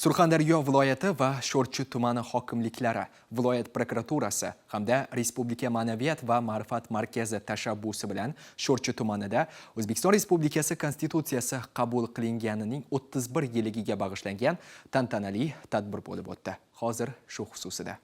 Surxondaryo viloyati va Sho'rchi tumani hokimliklari, viloyat prokuraturasi hamda Respublika ma'naviyat va ma'rifat markazi tashabbusi bilan Sho'rchi tumanida O'zbekiston Respublikasi Konstitutsiyasi qabul qilinganining 31 yiliga bag'ishlangan tantanali tadbir bo'lib o'tdi. Hozir shu xususida.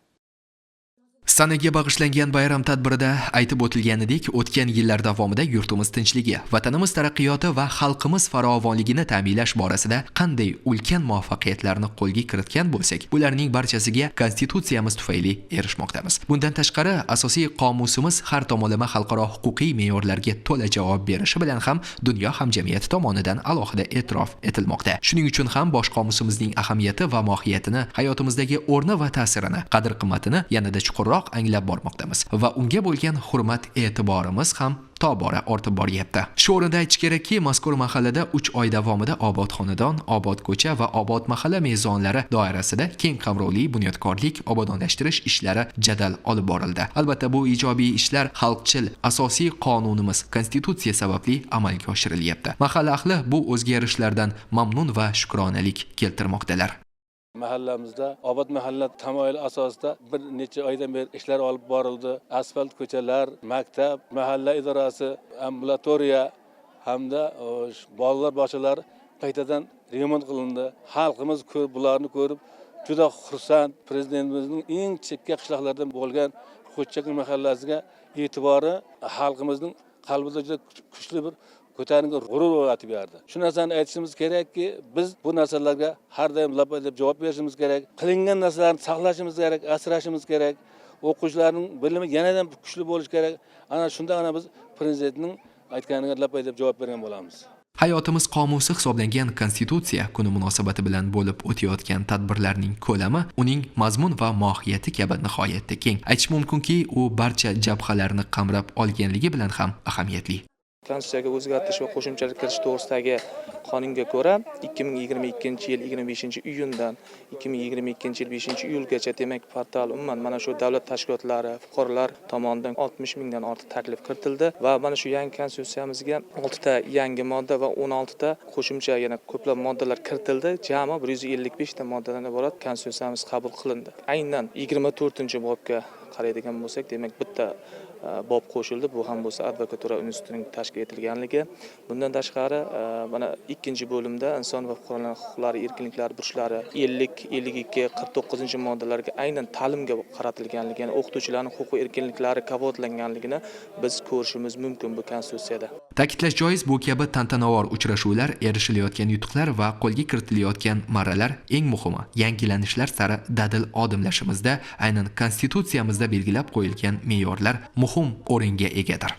Sanaga bag'ishlangan bayram tadbirida aytib o'tilganidek, o'tgan yillar davomida yurtimiz tinchligi, vatanimiz taraqqiyoti va xalqimiz farovonligini ta'minlash borasida qanday ulkan muvaffaqiyatlarni qo'lga kiritgan bo'lsak, bularning barchasiga Konstitutsiyamiz tufayli erishmoqdamiz. Bundan tashqari, asosiy qomusimiz har tomonlama xalqaro huquqiy me'yorlarga to'la javob berishi bilan ham dunyo hamjamiyati tomonidan alohida e'tirof etilmoqda. Shuning uchun ham bosh qomusimizning ahamiyati va mohiyatini, hayotimizdagi o'rni va ta'sirini, qadr-qimmatini yanada chuqurroq anglab bormoqdamiz va unga bo'lgan hurmat e'tiborimiz ham tobora ortib boryapti. Shu o'rinda aytish kerakki, mazkur mahallada 3 oy davomida obod xonadon, obod ko'cha va obod mahalla mezonlari doirasida keng qamrovli bunyodkorlik, obodonlashtirish ishlari jadal olib borildi. Albatta, bu ijobiy ishlar xalqchil asosiy qonunimiz Konstitutsiya sababli amalga oshirilyapti. Mahalla ahli bu o'zgarishlardan mamnun va shukronalik keltirmoqdalar. Mahallamizda obod mahalla tamoyili asosida bir necha oydan beri ishlar olib borildi. Asfalt ko'chalar, maktab, mahalla idorasi, ambulatoriya hamda bolalar bog'chalari qaytadan remont qilindi. Xalqimiz bularni ko'rib juda xursand. Prezidentimizning eng chekka qishloqlardan bo'lgan Xo'jchakil mahallasiga e'tibori xalqimizning qalbida juda kuchli bir ko'tarinki g'urur o'rgatib berdi. Shu narsani aytishimiz kerakki, biz bu narsalarga har doim lapa deb javob berishimiz kerak. Qilingan narsalarni saqlashimiz kerak, asrashimiz kerak. O'quvchilarning bilimi yanada kuchli bo'lishi kerak. Ana shunda biz prezidentning aytganiga lapa deb javob bergan bo'lamiz. Hayotimiz qomusi hisoblangan Konstitutsiya kuni munosabati bilan bo'lib o'tayotgan tadbirlarning ko'lami, uning mazmun va mohiyati kabi nihoyatda keng. Aytish mumkinki, u barcha jabhalarni qamrab olganligi bilan ham ahamiyatli. Konstitutsiyaga o'zgartirish va qo'shimchalar kiritish to'g'risidagi qonunga ko'ra 2022-yil 25-iyundan 2022-yil 5-iyulgacha, demak, portal umuman mana shu davlat tashkilotlari, fuqarolar tomonidan 60 mingdan ortiq taklif kiritildi va mana shu yangi konstitutsiyamizga 6 ta yangi modda va 16 ta qo'shimcha yana ko'plab moddalar kiritildi. Jami 155 ta moddadan iborat konstitutsiyamiz qabul qilindi. Aynan 24-bobga qaraydigan bo'lsak, demak, bitta bob qo'shildi. Bu ham bo'lsa advokatura institutining tashkil etilganligi. Bundan tashqari, mana 2-bo'limda inson va fuqarolar huquqlari, erkinliklari burchlari 50, 52, 49-moddalarga aynan ta'limga qaratilganligi, ya'ni o'qituvchilarning huquq va erkinliklari kafolatlanganligini biz ko'rishimiz mumkin bu konstitutsiyada. Ta'kidlash joiz, bu kabi tantanavor uchrashuvlar, erishilayotgan yutuqlar va qo'lga kiritilayotgan marralar eng muhimi yangilanishlar sari dadil odimlashimizda aynan Konstitutsiyamizda belgilab qo'yilgan me'yorlar muhim o'ringa egadir.